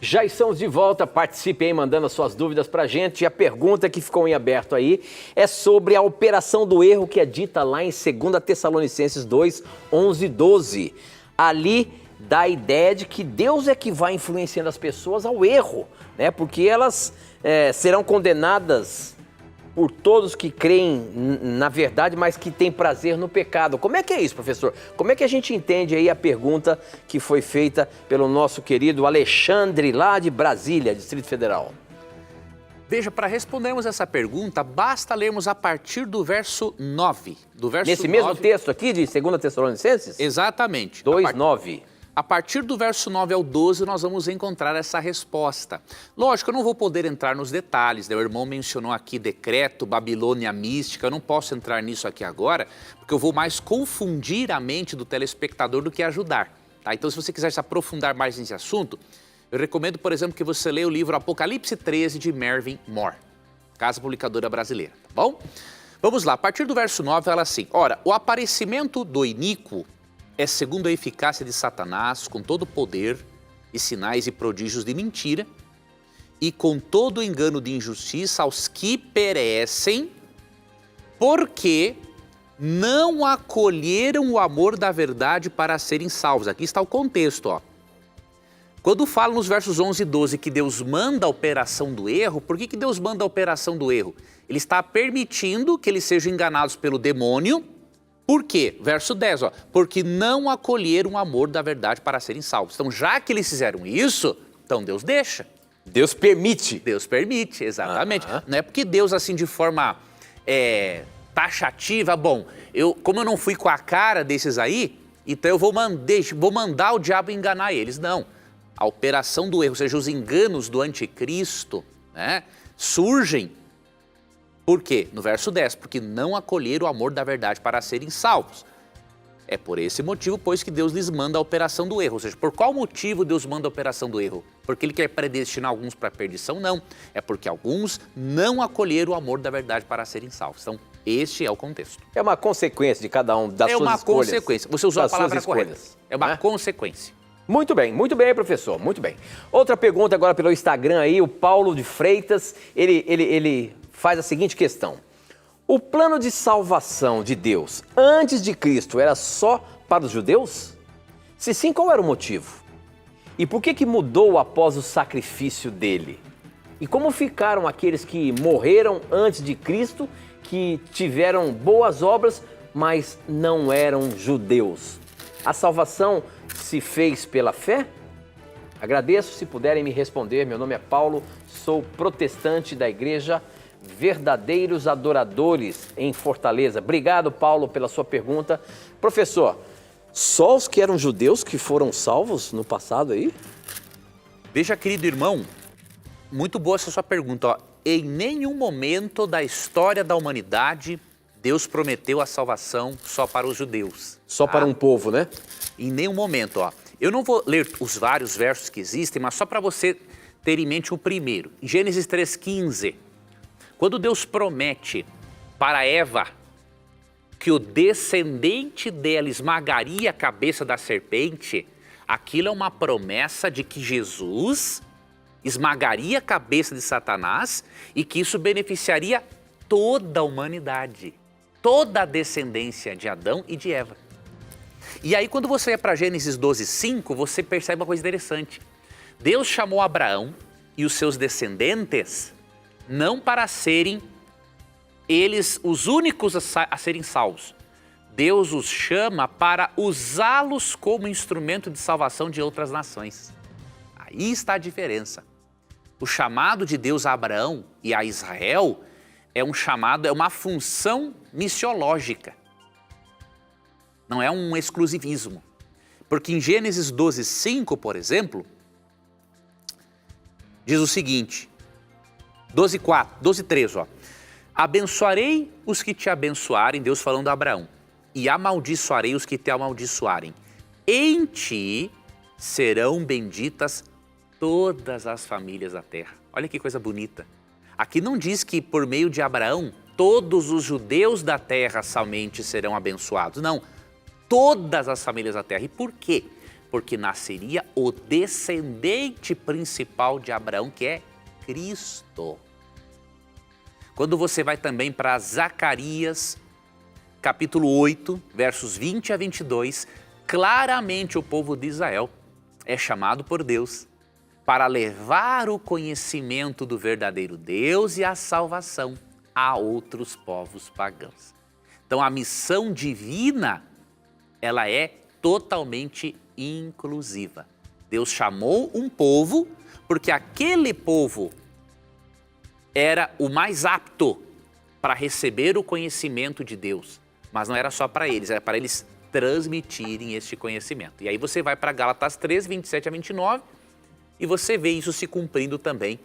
Já estamos de volta, participe aí mandando as suas dúvidas pra gente. E a pergunta que ficou em aberto aí é sobre a operação do erro que é dita lá em 2 Tessalonicenses 2, 11 e 12. Ali dá a ideia de que Deus é que vai influenciando as pessoas ao erro, né? Porque elas serão condenadas por todos que creem na verdade, mas que têm prazer no pecado. Como é que é isso, professor? Como é que a gente entende aí a pergunta que foi feita pelo nosso querido Alexandre, lá de Brasília, Distrito Federal? Veja, para respondermos essa pergunta, basta lermos a partir do verso 9. Nesse mesmo texto aqui de 2 Tessalonicenses? Exatamente. 2, 9. A partir do verso 9 ao 12, nós vamos encontrar essa resposta. Lógico, eu não vou poder entrar nos detalhes, né? O irmão mencionou aqui decreto, Babilônia mística, eu não posso entrar nisso aqui agora, porque eu vou mais confundir a mente do telespectador do que ajudar. Tá? Então, se você quiser se aprofundar mais nesse assunto, eu recomendo, por exemplo, que você leia o livro Apocalipse 13, de Mervyn Moore, Casa Publicadora Brasileira, tá bom? Vamos lá, a partir do verso 9, fala assim, ora, o aparecimento do iníquo é segundo a eficácia de Satanás, com todo o poder e sinais e prodígios de mentira, e com todo o engano de injustiça aos que perecem, porque não acolheram o amor da verdade para serem salvos. Aqui está o contexto, Quando fala nos versos 11 e 12 que Deus manda a operação do erro, por que Deus manda a operação do erro? Ele está permitindo que eles sejam enganados pelo demônio. Por quê? Verso 10, ó, porque não acolheram o amor da verdade para serem salvos. Então, já que eles fizeram isso, então Deus deixa. Deus permite. Deus permite, exatamente. Não é porque Deus, assim, de forma taxativa, bom, como eu não fui com a cara desses aí, então eu vou mandar o diabo enganar eles. Não. A operação do erro, ou seja, os enganos do anticristo, né, surgem. Por quê? No verso 10, porque não acolheram o amor da verdade para serem salvos. É por esse motivo, pois, que Deus lhes manda a operação do erro. Ou seja, por qual motivo Deus manda a operação do erro? Porque Ele quer predestinar alguns para a perdição? Não. É porque alguns não acolheram o amor da verdade para serem salvos. Então, este é o contexto. É uma consequência de cada um das suas escolhas. É uma consequência. Você usou a palavra correta. É uma consequência. Muito bem, professor, muito bem. Outra pergunta agora pelo Instagram aí, o Paulo de Freitas, ele faz a seguinte questão. O plano de salvação de Deus antes de Cristo era só para os judeus? Se sim, qual era o motivo? E por que mudou após o sacrifício dele? E como ficaram aqueles que morreram antes de Cristo, que tiveram boas obras, mas não eram judeus? A salvação se fez pela fé? Agradeço se puderem me responder. Meu nome é Paulo, sou protestante da Igreja Verdadeiros Adoradores em Fortaleza. Obrigado, Paulo, pela sua pergunta. Professor, só os que eram judeus que foram salvos no passado aí? Veja, querido irmão, muito boa essa sua pergunta. Ó. Em nenhum momento da história da humanidade, Deus prometeu a salvação só para os judeus. Só para um povo, né? Em nenhum momento, ó. Eu não vou ler os vários versos que existem, mas só para você ter em mente o primeiro. Em Gênesis 3,15, quando Deus promete para Eva que o descendente dela esmagaria a cabeça da serpente, aquilo é uma promessa de que Jesus esmagaria a cabeça de Satanás e que isso beneficiaria toda a humanidade, toda a descendência de Adão e de Eva. E aí quando você vai para Gênesis 12,5, você percebe uma coisa interessante. Deus chamou Abraão e os seus descendentes não para serem eles os únicos a serem salvos. Deus os chama para usá-los como instrumento de salvação de outras nações. Aí está a diferença. O chamado de Deus a Abraão e a Israel é um chamado, é uma função missiológica. Não é um exclusivismo. Porque em Gênesis 12,5, por exemplo, diz o seguinte, 12,3, ó. Abençoarei os que te abençoarem, Deus falando a Abraão, e amaldiçoarei os que te amaldiçoarem. Em ti serão benditas todas as famílias da terra. Olha que coisa bonita. Aqui não diz que por meio de Abraão, todos os judeus da terra somente serão abençoados. Não, todas as famílias da terra. E por quê? Porque nasceria o descendente principal de Abraão, que é Cristo. Quando você vai também para Zacarias, capítulo 8, versos 20 a 22, claramente o povo de Israel é chamado por Deus para levar o conhecimento do verdadeiro Deus e a salvação a outros povos pagãos. Então a missão divina, ela é totalmente inclusiva. Deus chamou um povo porque aquele povo era o mais apto para receber o conhecimento de Deus. Mas não era só para eles, era para eles transmitirem este conhecimento. E aí você vai para Gálatas 3, 27 a 29 e você vê isso se cumprindo também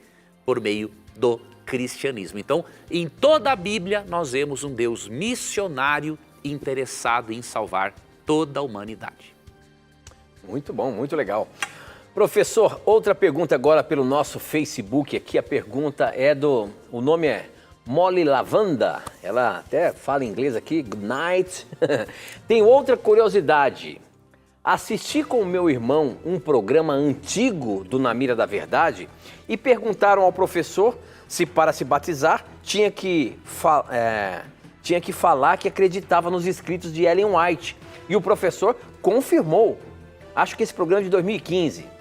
por meio do cristianismo. Então, em toda a Bíblia, nós vemos um Deus missionário interessado em salvar toda a humanidade. Muito bom, muito legal. Professor, outra pergunta agora pelo nosso Facebook aqui. A pergunta é o nome é Molly Lavanda. Ela até fala em inglês aqui, good night. Tem outra curiosidade. Assisti com o meu irmão um programa antigo do Na Mira da Verdade e perguntaram ao professor se para se batizar tinha que falar que acreditava nos escritos de Ellen White. E o professor confirmou. Acho que esse programa é de 2015.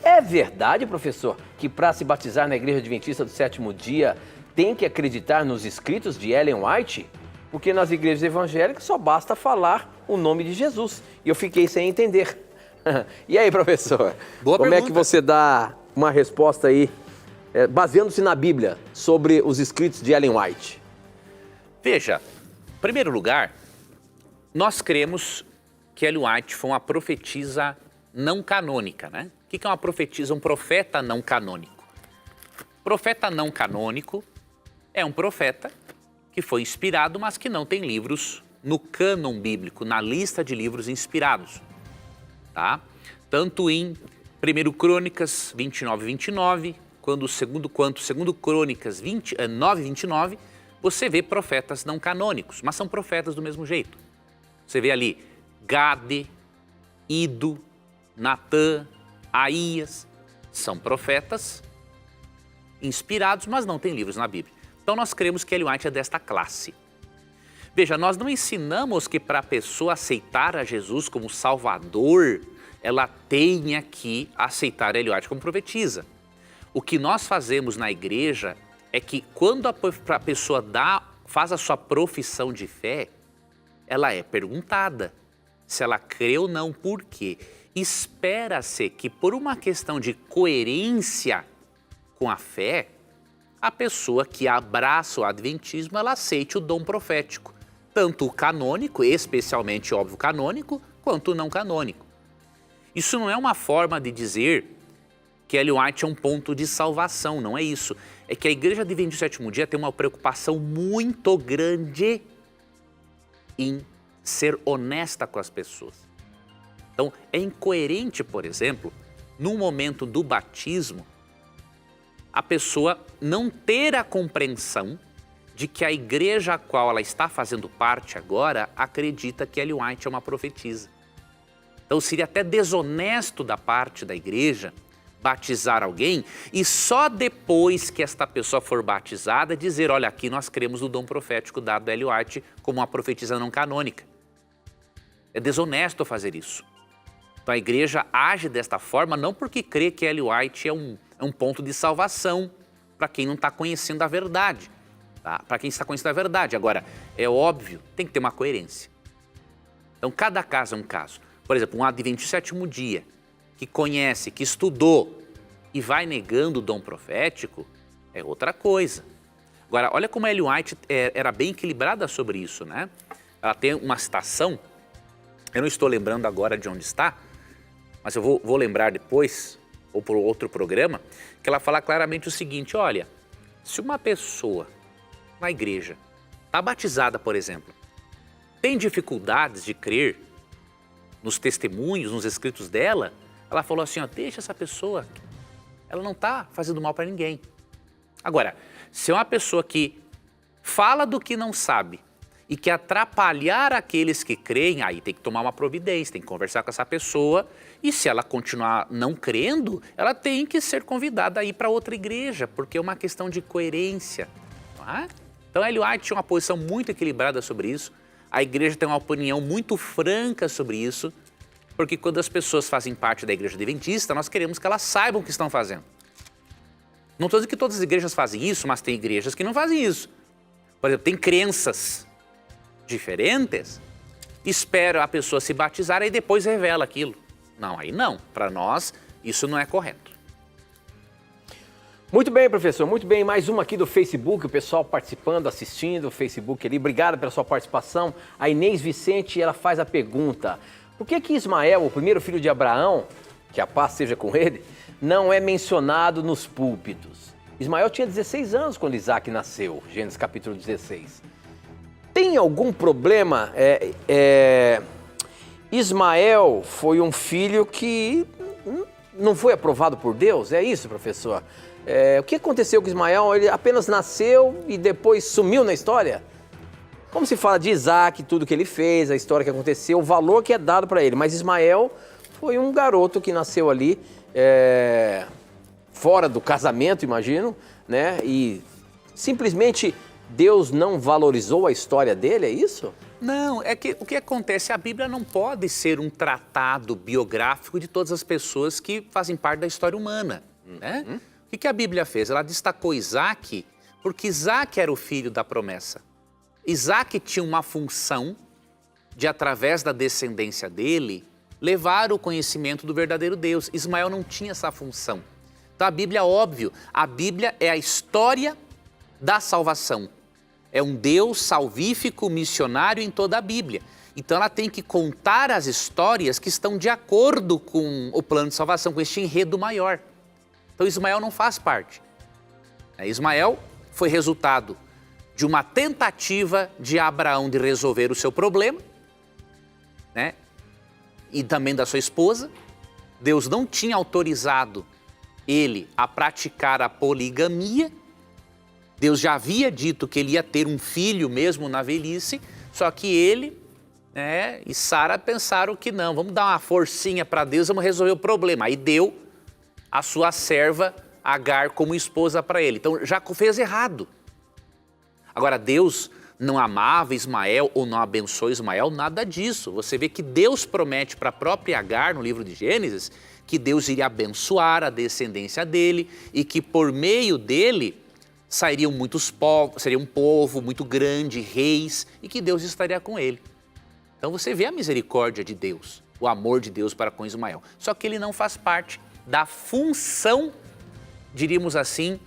É verdade, professor, que para se batizar na Igreja Adventista do Sétimo Dia tem que acreditar nos escritos de Ellen White? Porque nas igrejas evangélicas só basta falar o nome de Jesus. E eu fiquei sem entender. E aí, professor? Boa como pergunta. é que você dá uma resposta aí, baseando-se na Bíblia, sobre os escritos de Ellen White? Veja, em primeiro lugar, nós cremos que Ellen White foi uma profetisa não canônica, né? O que é uma profetisa? Um profeta não canônico. Profeta não canônico é um profeta que foi inspirado, mas que não tem livros no cânon bíblico, na lista de livros inspirados. Tá? Tanto em 1 Crônicas 29, 29, quanto segundo Crônicas 9, 29, você vê profetas não canônicos, mas são profetas do mesmo jeito. Você vê ali Gade, Ido, Natã, Aías, são profetas inspirados, mas não têm livros na Bíblia. Então nós cremos que Ellen White é desta classe. Veja, nós não ensinamos que para a pessoa aceitar a Jesus como Salvador, ela tenha que aceitar Ellen White como profetisa. O que nós fazemos na igreja é que quando a pessoa faz a sua profissão de fé, ela é perguntada se ela crê ou não. Por quê? Espera-se que por uma questão de coerência com a fé, a pessoa que abraça o adventismo, ela aceite o dom profético. Tanto o canônico, especialmente óbvio canônico, quanto o não canônico. Isso não é uma forma de dizer que Ellen White é um ponto de salvação, não é isso. É que a Igreja Adventista do Sétimo Dia tem uma preocupação muito grande em ser honesta com as pessoas. Então, é incoerente, por exemplo, no momento do batismo, a pessoa não ter a compreensão de que a igreja a qual ela está fazendo parte agora acredita que Ellen White é uma profetisa. Então seria até desonesto da parte da igreja batizar alguém e só depois que esta pessoa for batizada dizer, olha, aqui nós cremos no dom profético dado a Ellen White como uma profetisa não canônica. É desonesto fazer isso. Então a igreja age desta forma não porque crê que Ellen White é um ponto de salvação para quem não está conhecendo a verdade. Tá? Para quem está conhecendo a verdade. Agora, é óbvio, tem que ter uma coerência. Então cada caso é um caso. Por exemplo, um adventista do sétimo dia, que conhece, que estudou e vai negando o dom profético, é outra coisa. Agora, olha como a Ellen White era bem equilibrada sobre isso, né? Ela tem uma citação, eu não estou lembrando agora de onde está, mas eu vou lembrar depois, ou por outro programa, que ela fala claramente o seguinte, olha, se uma pessoa na igreja está batizada, por exemplo, tem dificuldades de crer nos testemunhos, nos escritos dela, ela falou assim, ó, deixa essa pessoa, ela não está fazendo mal para ninguém. Agora, se é uma pessoa que fala do que não sabe e que atrapalhar aqueles que creem, aí tem que tomar uma providência, tem que conversar com essa pessoa e se ela continuar não crendo, ela tem que ser convidada a ir para outra igreja, porque é uma questão de coerência. Não é? Então a Ellen White tinha uma posição muito equilibrada sobre isso, a igreja tem uma opinião muito franca sobre isso, porque quando as pessoas fazem parte da igreja adventista, nós queremos que elas saibam o que estão fazendo. Não estou dizendo que todas as igrejas fazem isso, mas tem igrejas que não fazem isso. Por exemplo, tem crenças diferentes, espera a pessoa se batizar e depois revela aquilo. Não, aí não. Para nós, isso não é correto. Muito bem, professor. Muito bem. Mais uma aqui do Facebook, o pessoal participando, assistindo o Facebook ali. Obrigado pela sua participação. A Inês Vicente, ela faz a pergunta. Por que Ismael, o primeiro filho de Abraão, que a paz seja com ele, não é mencionado nos púlpitos? Ismael tinha 16 anos quando Isaac nasceu, Gênesis capítulo 16. Tem algum problema? Ismael foi um filho que não foi aprovado por Deus? É isso, professor? O que aconteceu com Ismael? Ele apenas nasceu e depois sumiu na história? Como se fala de Isaac, tudo que ele fez, a história que aconteceu, o valor que é dado para ele. Mas Ismael foi um garoto que nasceu ali, fora do casamento, imagino, né? E simplesmente Deus não valorizou a história dele, é isso? Não, é que o que acontece, a Bíblia não pode ser um tratado biográfico de todas as pessoas que fazem parte da história humana, né? O que a Bíblia fez? Ela destacou Isaac, porque Isaac era o filho da promessa. Isaac tinha uma função de, através da descendência dele, levar o conhecimento do verdadeiro Deus. Ismael não tinha essa função. Então a Bíblia, óbvio, a Bíblia é a história da salvação. É um Deus salvífico, missionário em toda a Bíblia. Então ela tem que contar as histórias que estão de acordo com o plano de salvação, com este enredo maior. Então Ismael não faz parte. Ismael foi resultado de uma tentativa de Abraão de resolver o seu problema, né? E também da sua esposa. Deus não tinha autorizado ele a praticar a poligamia. Deus já havia dito que ele ia ter um filho mesmo na velhice, só que ele, né, e Sara pensaram que não, vamos dar uma forcinha para Deus, vamos resolver o problema. Aí deu a sua serva Agar como esposa para ele. Então já fez errado. Agora, Deus não amava Ismael ou não abençoou Ismael, nada disso. Você vê que Deus promete para a própria Agar, no livro de Gênesis, que Deus iria abençoar a descendência dele e que por meio dele sairiam muitos povos, seria um povo muito grande, reis, e que Deus estaria com ele. Então você vê a misericórdia de Deus, o amor de Deus para com Ismael. Só que ele não faz parte da função, diríamos assim,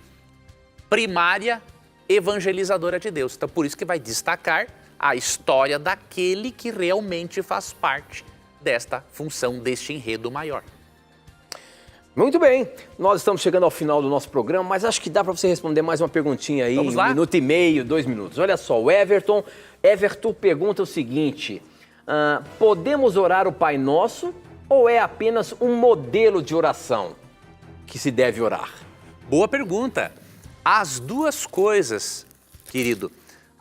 primária evangelizadora de Deus. Então por isso que vai destacar a história daquele que realmente faz parte desta função, deste enredo maior. Muito bem, nós estamos chegando ao final do nosso programa, mas acho que dá para você responder mais uma perguntinha aí, Vamos lá? 1 minuto e meio, 2 minutos. Olha só, o Everton pergunta o seguinte, podemos orar o Pai Nosso ou é apenas um modelo de oração que se deve orar? Boa pergunta. As duas coisas, querido.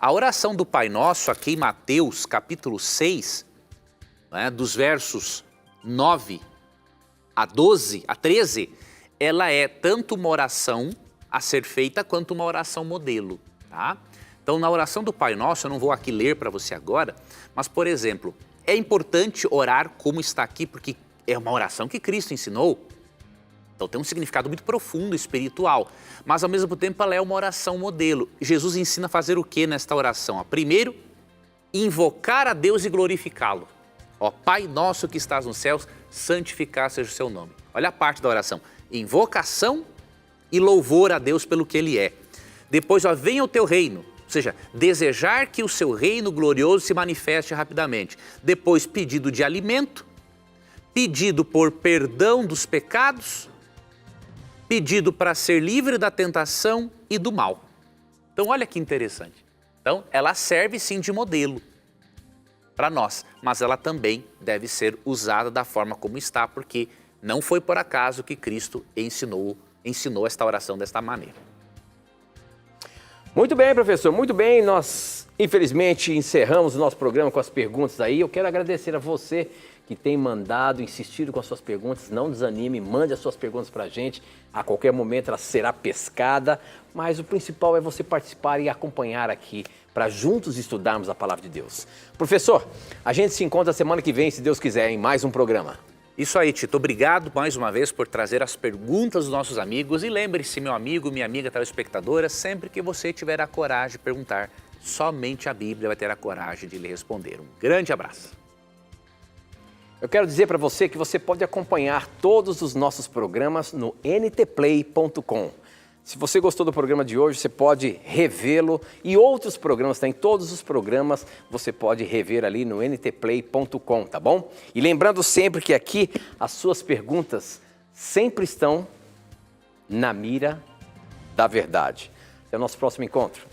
A oração do Pai Nosso, aqui em Mateus, capítulo 6, né, dos versos 9 a 12, a 13, ela é tanto uma oração a ser feita quanto uma oração modelo, tá? Então, na oração do Pai Nosso, eu não vou aqui ler para você agora, mas, por exemplo, é importante orar como está aqui, porque é uma oração que Cristo ensinou. Então tem um significado muito profundo, espiritual, mas ao mesmo tempo ela é uma oração modelo. Jesus ensina a fazer o que nesta oração? Primeiro, invocar a Deus e glorificá-lo. Ó Pai nosso que estás nos céus, santificado seja o seu nome. Olha a parte da oração, invocação e louvor a Deus pelo que Ele é. Depois, ó, venha o teu reino, ou seja, desejar que o seu reino glorioso se manifeste rapidamente. Depois, pedido de alimento, pedido por perdão dos pecados, pedido para ser livre da tentação e do mal. Então, olha que interessante. Então, ela serve sim de modelo para nós, mas ela também deve ser usada da forma como está, porque não foi por acaso que Cristo ensinou esta oração desta maneira. Muito bem, professor, muito bem. Nós, infelizmente, encerramos o nosso programa com as perguntas aí. Eu quero agradecer a você que tem mandado, insistido com as suas perguntas. Não desanime, mande as suas perguntas para a gente. A qualquer momento ela será pescada, mas o principal é você participar e acompanhar aqui para juntos estudarmos a Palavra de Deus. Professor, a gente se encontra semana que vem, se Deus quiser, em mais um programa. Isso aí, Tito. Obrigado mais uma vez por trazer as perguntas dos nossos amigos. E lembre-se, meu amigo, minha amiga telespectadora, sempre que você tiver a coragem de perguntar, somente a Bíblia vai ter a coragem de lhe responder. Um grande abraço. Eu quero dizer para você que você pode acompanhar todos os nossos programas no ntplay.com. Se você gostou do programa de hoje, você pode revê-lo e outros programas, tem todos os programas, você pode rever ali no ntplay.com, tá bom? E lembrando sempre que aqui as suas perguntas sempre estão na mira da verdade. Até o nosso próximo encontro.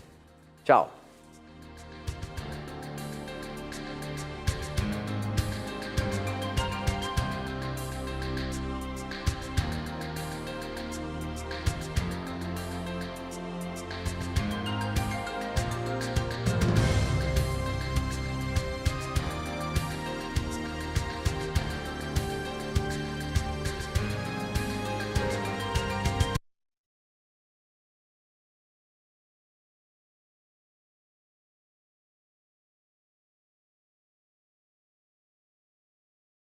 Tchau.